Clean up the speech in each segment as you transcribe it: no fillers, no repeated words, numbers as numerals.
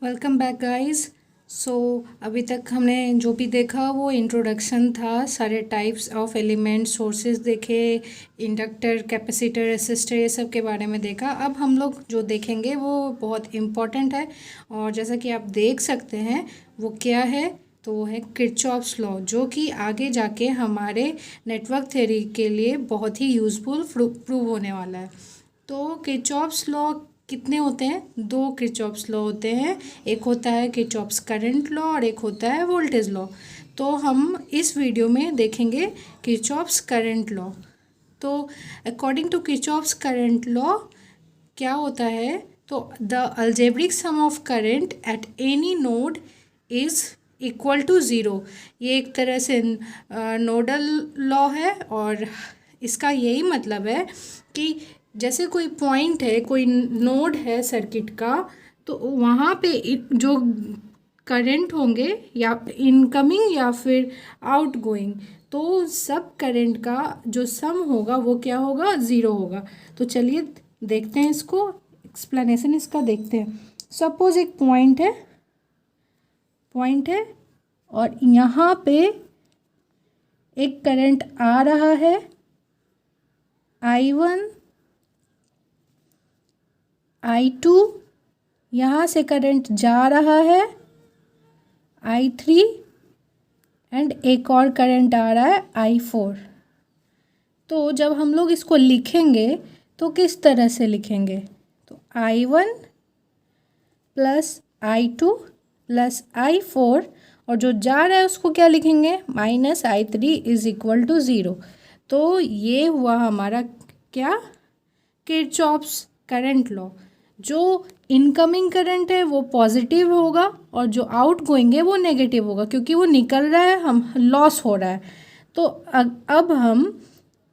Welcome back guys. सो अभी तक हमने जो भी देखा वो इंट्रोडक्शन था। सारे टाइप्स ऑफ एलिमेंट सोर्सेज देखे, इंडक्टर, कैपेसिटर, रेसिस्टर, ये सब के बारे में देखा। अब हम लोग जो देखेंगे वो बहुत इम्पॉर्टेंट है और जैसा कि आप देख सकते हैं वो क्या है, तो वो है किरचॉफ्स लॉ, जो कि आगे जाके हमारे नेटवर्क थ्योरी के लिए बहुत ही यूज़फुल प्रूव होने वाला है। तो किरचॉफ्स लॉ कितने होते हैं? दो किरचॉफ्स लॉ होते हैं। एक होता है किरचॉफ्स करंट लॉ और एक होता है वोल्टेज लॉ। तो हम इस वीडियो में देखेंगे किरचॉफ्स करंट लॉ। तो according to Kirchhoff's current law क्या होता है, तो the algebraic sum of current at any node is equal to zero. ये एक तरह से नोडल लॉ है और इसका यही मतलब है कि जैसे कोई पॉइंट है, कोई नोड है सर्किट का, तो वहाँ पे जो करंट होंगे या इनकमिंग या फिर आउटगोइंग, तो सब करंट का जो सम होगा वो क्या होगा? ज़ीरो होगा। तो चलिए देखते हैं इसको, एक्सप्लेनेशन इसका देखते हैं। सपोज एक पॉइंट है और यहाँ पे एक करंट आ रहा है I1, I2, यहाँ से करंट जा रहा है I3 एंड एक और करंट आ रहा है I4। तो जब हम लोग इसको लिखेंगे तो किस तरह से लिखेंगे? तो I1 plus I2 plus I4 और जो जा रहा है उसको क्या लिखेंगे? Minus I3 is equal to zero. तो ये हुआ हमारा क्या? Kirchhoff's current law. जो इनकमिंग करंट है वो पॉजिटिव होगा और जो आउट गोइंग है वो नेगेटिव होगा, क्योंकि वो निकल रहा है, हम लॉस हो रहा है। तो अब हम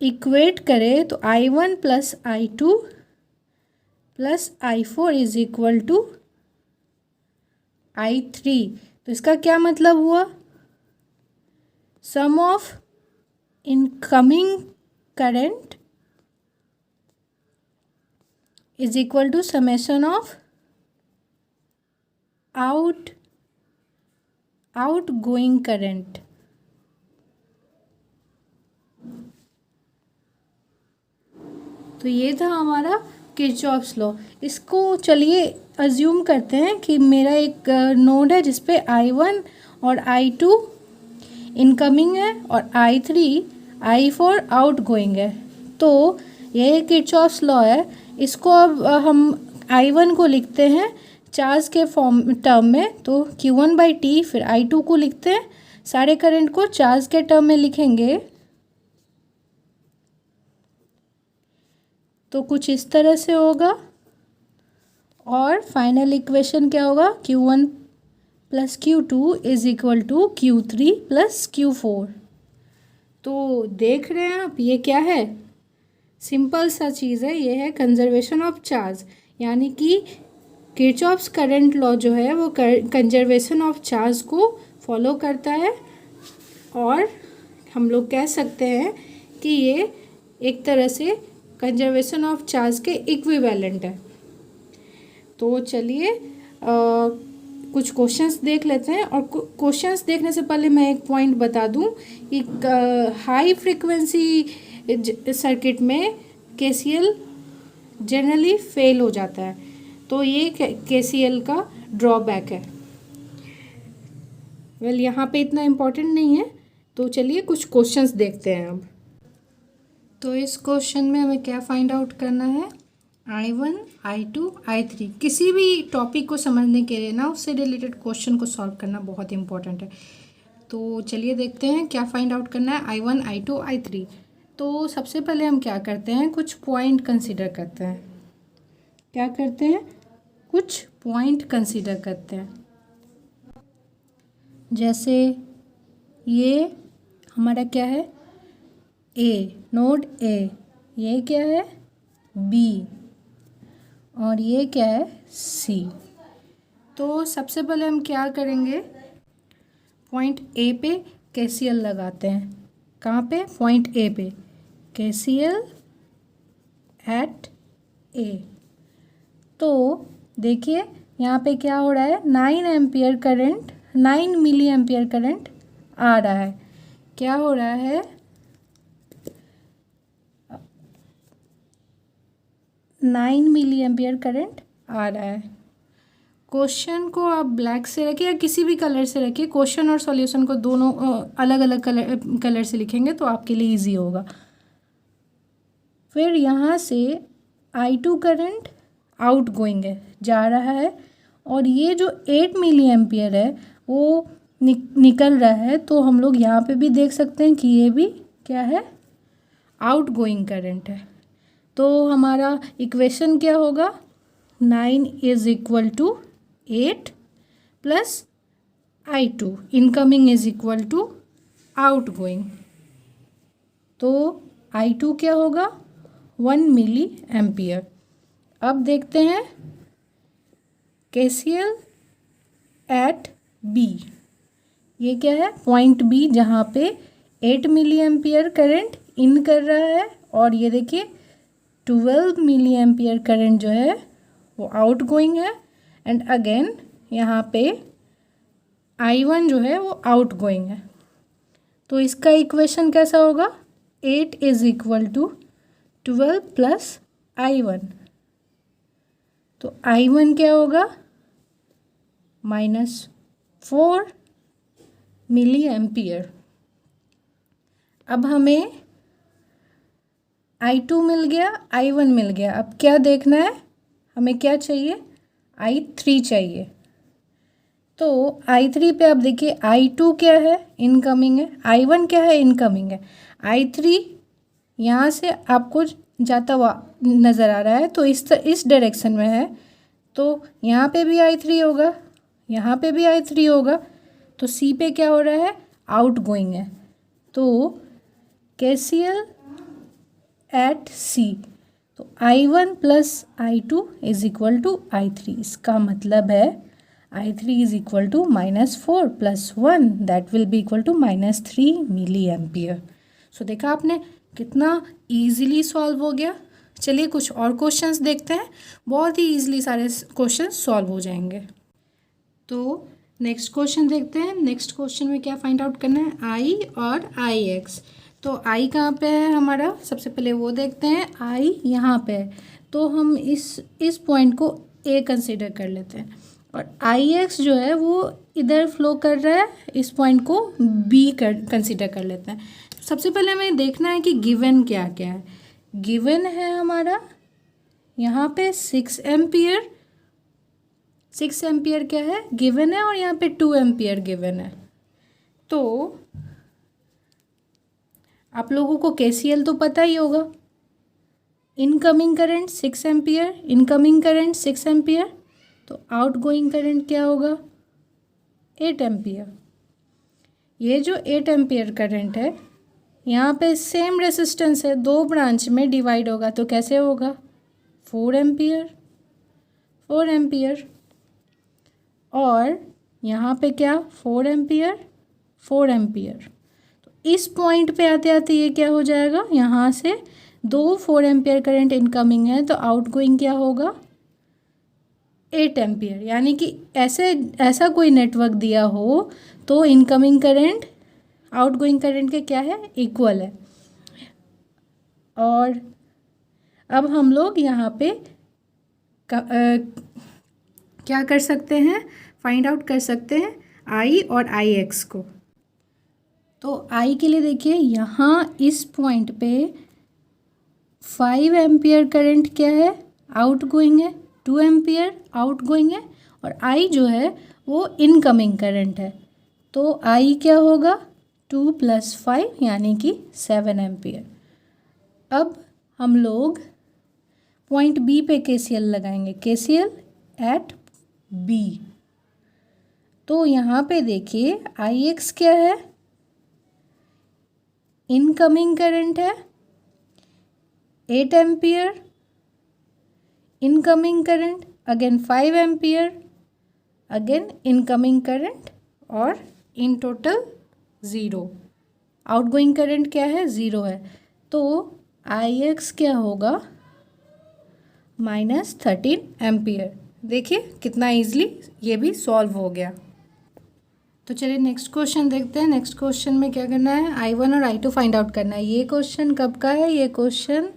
इक्वेट करें तो I1 plus I2 plus I4 is equal to I3। तो इसका क्या मतलब हुआ? Sum of incoming current is equal to summation of outgoing current। तो ये था हमारा किरचॉफ्स लॉ। इसको चलिए अज्यूम करते हैं कि मेरा एक नोड है जिसपे I1 और I2 इनकमिंग है और I3 I4 आउटगोइंग है। तो ये किरचॉफ्स लॉ है। इसको अब हम I1 को लिखते हैं चार्ज के टर्म में, तो Q1/T। फिर I2 को लिखते हैं, सारे करंट को चार्ज के टर्म में लिखेंगे तो कुछ इस तरह से होगा। और फाइनल इक्वेशन क्या होगा? Q1 plus Q2 is equal to Q3 plus Q4। तो देख रहे हैं आप, ये क्या है? सिंपल सा चीज़ है, ये है कंजर्वेशन ऑफ चार्ज। यानी कि किरचॉफ्स करंट लॉ जो है वो कंजर्वेशन ऑफ चार्ज को फॉलो करता है और हम लोग कह सकते हैं कि ये एक तरह से कंजर्वेशन ऑफ चार्ज के इक्विवेलेंट है। तो चलिए कुछ क्वेश्चंस देख लेते हैं। और क्वेश्चंस देखने से पहले मैं एक पॉइंट बता दूं कि हाई फ्रिक्वेंसी सर्किट में KCL जनरली फेल हो जाता है, तो ये KCL का ड्रॉबैक है। यहाँ पे इतना इम्पोर्टेंट नहीं है। तो चलिए कुछ क्वेश्चंस देखते हैं अब। तो इस क्वेश्चन में हमें क्या फाइंड आउट करना है? I1, I2, I3। किसी भी टॉपिक को समझने के लिए ना उससे रिलेटेड क्वेश्चन को सॉल्व करना बहुत इंपॉर्टेंट है। तो चलिए देखते हैं क्या फाइंड आउट करना है I1, I2, I3। तो सबसे पहले हम क्या करते हैं? कुछ पॉइंट कंसीडर करते हैं। क्या करते हैं? कुछ पॉइंट कंसीडर करते हैं। जैसे ये हमारा क्या है? A, node A। ये क्या है? B। और ये क्या है? C। तो सबसे पहले हम क्या करेंगे? पॉइंट A पे KCL लगाते हैं। कहाँ पे? पॉइंट A पे KCL एट A। तो देखिए यहाँ पे क्या हो रहा है, 9 ampere current, 9 milliampere current आ रहा है। क्या हो रहा है, 9 मिली एम्पियर करंट आ रहा है। क्वेश्चन को आप ब्लैक से रखिए या किसी भी कलर से रखिए, क्वेश्चन और सॉल्यूशन को दोनों अलग अलग कलर से लिखेंगे तो आपके लिए इजी होगा। फिर यहाँ से I2 करंट आउट गोइंग है, जा रहा है, और ये जो 8 मिली एम्पियर है वो निकल रहा है। तो हम लोग यहाँ पे भी देख सकते हैं कि ये भी क्या है, आउट गोइंग करंट है। तो हमारा इक्वेशन क्या होगा, 9 is equal to 8 plus I2 incoming is equal to outgoing. तो I2 क्या होगा, 1 मिली एम्पियर। अब देखते हैं KCL एट B। ये क्या है, पॉइंट B जहाँ पे 8 मिली एम्पियर करंट इन कर रहा है, और ये देखिए 12 मिली एम्पियर करंट जो है वो आउट गोइंग है। एंड अगेन यहाँ पे I1 जो है वो आउट गोइंग है। तो इसका इक्वेशन कैसा होगा, 8 is equal to 12 plus I1। तो I1 क्या होगा, -4 मिली एम्पियर। अब हमें I2 मिल गया, I1 मिल गया। अब क्या देखना है, हमें क्या चाहिए, I3 चाहिए। तो I3 पे आप देखिए, I2 क्या है, इनकमिंग है, I1 क्या है, इनकमिंग है। I3 यहाँ से आपको जाता हुआ नज़र आ रहा है, तो इस डायरेक्शन में है, तो यहाँ पे भी I3 होगा, यहाँ पे भी I3 होगा। तो C पे क्या हो रहा है, आउट गोइंग है। तो KCL एट C, तो I1 plus I2 is equal to I3। इसका मतलब है I3 is equal to -4 plus 1, that will be equal to -3 milliampere. So देखा आपने कितना ईजिली सॉल्व हो गया। चलिए कुछ और क्वेश्चंस देखते हैं, बहुत ही ईजिली सारे क्वेश्चन सॉल्व हो जाएंगे। तो नेक्स्ट क्वेश्चन देखते हैं। नेक्स्ट क्वेश्चन में क्या फाइंड आउट करना है, I और IX। तो I कहाँ पे है हमारा, सबसे पहले वो देखते हैं। I यहाँ पे है, तो हम इस पॉइंट को A कंसिडर कर लेते हैं, और IX जो है वो इधर फ्लो कर रहा है, इस पॉइंट को B कंसिडर कर लेते हैं। सबसे पहले हमें देखना है कि गिवन क्या क्या है। गिवन है हमारा यहाँ पे 6 एम्पियर, 6 एम्पियर क्या है, गिवन है, और यहाँ पे 2 एम्पियर गिवन है। तो आप लोगों को KCL तो पता ही होगा, incoming current 6 ampere, incoming current 6 ampere, तो आउटगोइंग करंट क्या होगा, 8 एम्पियर। ये जो 8 एम्पियर करंट है, यहाँ पे सेम रेसिस्टेंस है, 2 ब्रांच में डिवाइड होगा, तो कैसे होगा, 4 एम्पियर, 4 एम्पियर। और यहाँ पे क्या, 4 एम्पियर, 4 एम्पियर। तो इस पॉइंट पे आते आते ये क्या हो जाएगा, यहाँ से 2 4 एम्पियर करंट इनकमिंग है, तो आउटगोइंग क्या होगा, 8 एम्पियर। यानी कि ऐसा कोई नेटवर्क दिया हो तो इनकमिंग करंट आउटगोइंग करंट के क्या है, इक्वल है। और अब हम लोग यहाँ पे क्या कर सकते हैं, फाइंड आउट कर सकते हैं I और IX को। तो I के लिए देखिए, यहाँ इस पॉइंट पे 5 एम्पियर करंट क्या है, आउटगोइंग है, 2 एम्पियर आउटगोइंग है, और I जो है वो इनकमिंग करंट है। तो I क्या होगा, 2 + 5 यानी कि 7 एम्पियर। अब हम लोग पॉइंट B पे KCL लगाएंगे, KCL एट B। तो यहाँ पे देखिए IX क्या है, इनकमिंग करंट है 8 ampere, incoming current again 5 ampere, again incoming current, और इन टोटल 0। आउटगोइंग करंट क्या है, 0 है। तो IX क्या होगा, -13 एम्पियर, देखिए कितना इजीली ये भी सॉल्व हो गया। तो चलिए नेक्स्ट क्वेश्चन देखते हैं। नेक्स्ट क्वेश्चन में क्या करना है, I1 और I2 फाइंड आउट करना है। ये क्वेश्चन कब का है, ये क्वेश्चन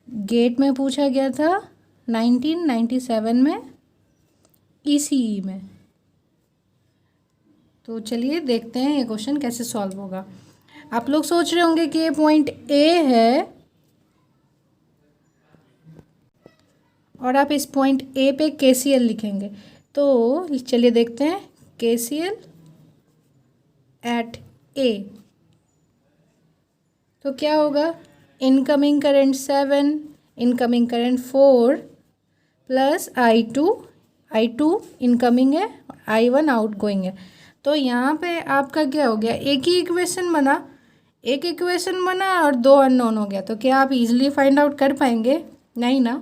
गेट में पूछा गया था 1997 में ECE में। तो चलिए देखते हैं ये क्वेश्चन कैसे सॉल्व होगा। आप लोग सोच रहे होंगे कि ये पॉइंट ए है और आप इस पॉइंट ए पे KCL लिखेंगे। तो चलिए देखते हैं KCL एट ए। तो क्या होगा, incoming current 7, incoming current 4 plus I2 incoming है, I1 आउट गोइंग है। तो यहाँ पे आपका क्या हो गया, एक ही इक्वेशन बना और दो अननोन हो गया। तो क्या आप इजीली फाइंड आउट कर पाएंगे, नहीं ना।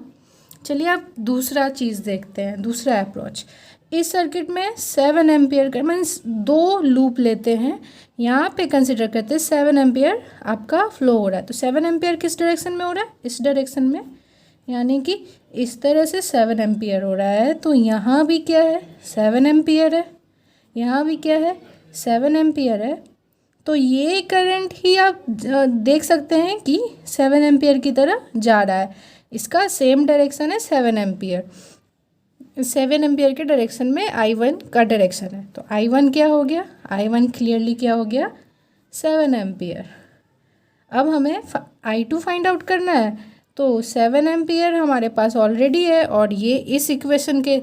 चलिए आप दूसरा चीज़ देखते हैं, दूसरा अप्रोच। इस सर्किट में 7 एम्पियर का मीन्स 2 लूप लेते हैं, यहाँ पे कंसिडर करते हैं 7 एम्पियर आपका फ्लो हो रहा है। तो 7 एम्पियर किस डायरेक्शन में हो रहा है, इस डायरेक्शन में, यानी कि इस तरह से 7 एम्पियर हो रहा है। तो यहाँ भी क्या है, 7 एम्पियर है, यहाँ भी क्या है, 7 एम्पियर है। तो ये करंट ही आप देख सकते हैं कि 7 एम्पियर की तरह जा रहा है। इसका सेम डायरेक्शन है 7 एम्पियर। 7 एम्पियर के डायरेक्शन में I1 का डायरेक्शन है। तो I1 क्या हो गया, I1 क्लियरली क्या हो गया, 7 एम्पियर। अब हमें I2 फाइंड आउट करना है। तो 7 एम्पियर हमारे पास ऑलरेडी है और ये इस इक्वेशन के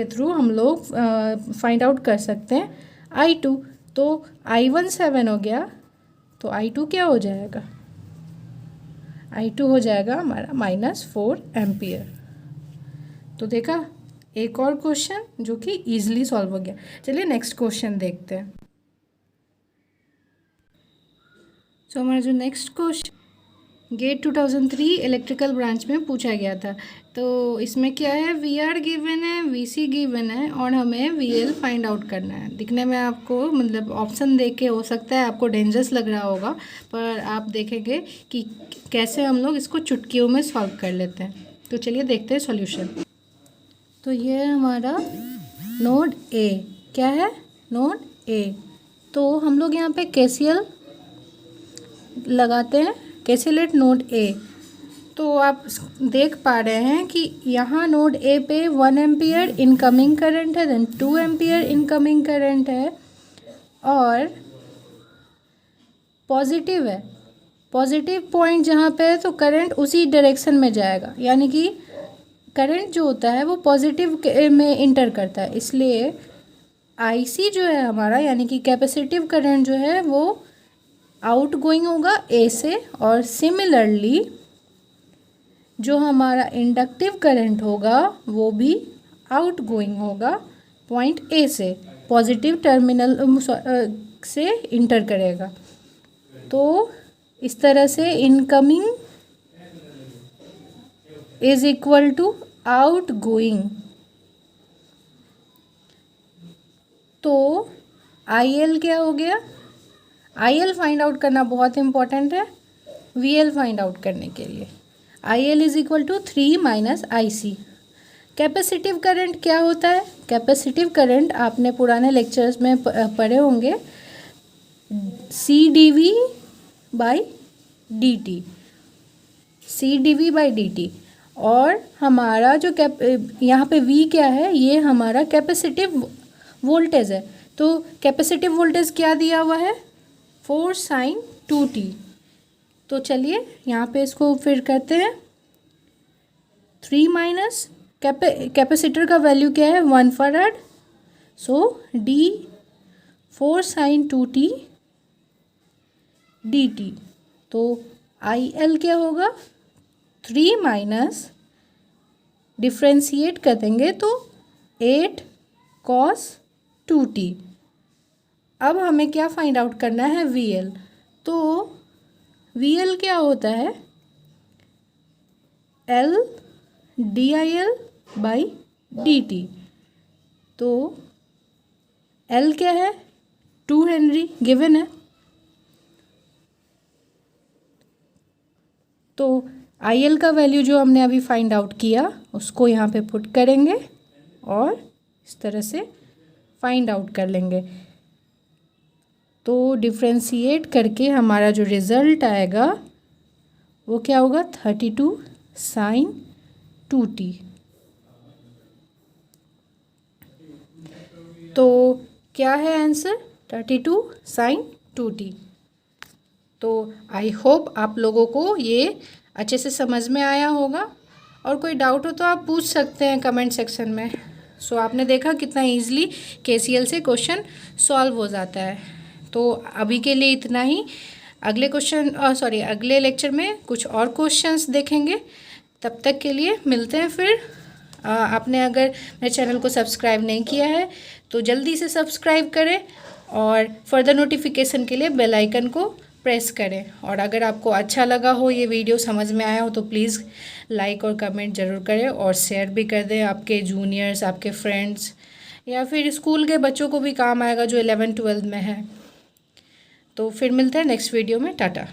थ्रू हम लोग फाइंड आउट कर सकते हैं I2। तो I1 7 हो गया, तो I2 क्या हो जाएगा, I2 हो जाएगा हमारा -4 एम्पियर। तो देखा, एक और क्वेश्चन जो कि इजीली सॉल्व हो गया। चलिए नेक्स्ट क्वेश्चन देखते हैं। तो हमारा जो next question GATE 2003 electrical branch में पूछा गया था। तो इसमें क्या है, VR गिवन है, VC गिवन है और हमें VL फाइंड आउट करना है। दिखने में आपको मतलब ऑप्शन देख के हो सकता है आपको डेंजरस लग रहा होगा, पर आप देखेंगे कि कैसे हम लोग इसको चुटकियों में सॉल्व कर लेते हैं। तो चलिए देखते हैं सॉल्यूशन। तो ये है हमारा नोड A, क्या है, नोड A। तो हम लोग यहाँ पे KCL लगाते हैं, KCL एट नोड A। तो आप देख पा रहे हैं कि यहाँ नोड A पे 1 एम्पियर इनकमिंग करंट है, देन 2 एम्पियर इनकमिंग करंट है और पॉजिटिव है। पॉजिटिव पॉइंट जहाँ पे है तो करंट उसी डायरेक्शन में जाएगा, यानी कि करंट जो होता है वो पॉजिटिव में इंटर करता है। इसलिए IC जो है हमारा, यानी कि कैपेसिटिव करंट जो है वो आउट गोइंग होगा A से, और सिमिलरली जो हमारा इंडक्टिव करंट होगा वो भी आउट गोइंग होगा पॉइंट A से, पॉजिटिव टर्मिनल से इंटर करेगा। तो इस तरह से incoming is equal to outgoing. तो IL क्या हो गया, IL फाइंड आउट करना बहुत इंपॉर्टेंट है VL फाइंड आउट करने के लिए। IL is equal to 3 - IC। Capacitive current क्या होता है, कैपेसिटिव करंट आपने पुराने लेक्चर्स में पढ़े होंगे, CdV/dt, CdV/dt। और हमारा जो यहाँ पे V क्या है, ये हमारा कैपेसिटिव वोल्टेज है। तो कैपेसिटिव वोल्टेज क्या दिया हुआ है, 4 sin 2t। तो चलिए यहाँ पे इसको फिर करते हैं, 3 माइनस कैपेसिटर का वैल्यू क्या है, 1 फराड। सो D 4 sin 2t dt। तो IL क्या होगा, 3 माइनस डिफ्रेंशिएट कर देंगे तो 8 cos 2t। अब हमें क्या फाइंड आउट करना है, VL। तो VL क्या होता है, L DIL/dt। तो L क्या है, 2 हेनरी गिवन है। तो IL का वैल्यू जो हमने अभी फाइंड आउट किया उसको यहाँ पे पुट करेंगे और इस तरह से फाइंड आउट कर लेंगे। तो डिफ्रेंशिएट करके हमारा जो रिज़ल्ट आएगा वो क्या होगा, 32 sin 2t। तो क्या है आंसर, 32 sin 2t। तो आई होप आप लोगों को ये अच्छे से समझ में आया होगा, और कोई डाउट हो तो आप पूछ सकते हैं कमेंट सेक्शन में। सो आपने देखा कितना इजीली KCL से क्वेश्चन सॉल्व हो जाता है। तो अभी के लिए इतना ही। अगले लेक्चर में कुछ और क्वेश्चंस देखेंगे। तब तक के लिए मिलते हैं फिर। आपने अगर मेरे चैनल को सब्सक्राइब नहीं किया है तो जल्दी से सब्सक्राइब करें और फर्दर नोटिफिकेशन के लिए बेल आइकन को प्रेस करें। और अगर आपको अच्छा लगा हो, ये वीडियो समझ में आया हो, तो प्लीज़ लाइक और कमेंट ज़रूर करें और शेयर भी कर दें आपके जूनियर्स, आपके फ्रेंड्स, या फिर स्कूल के बच्चों को भी काम आएगा जो 11th 12th में है। तो फिर मिलते हैं नेक्स्ट वीडियो में। टाटा।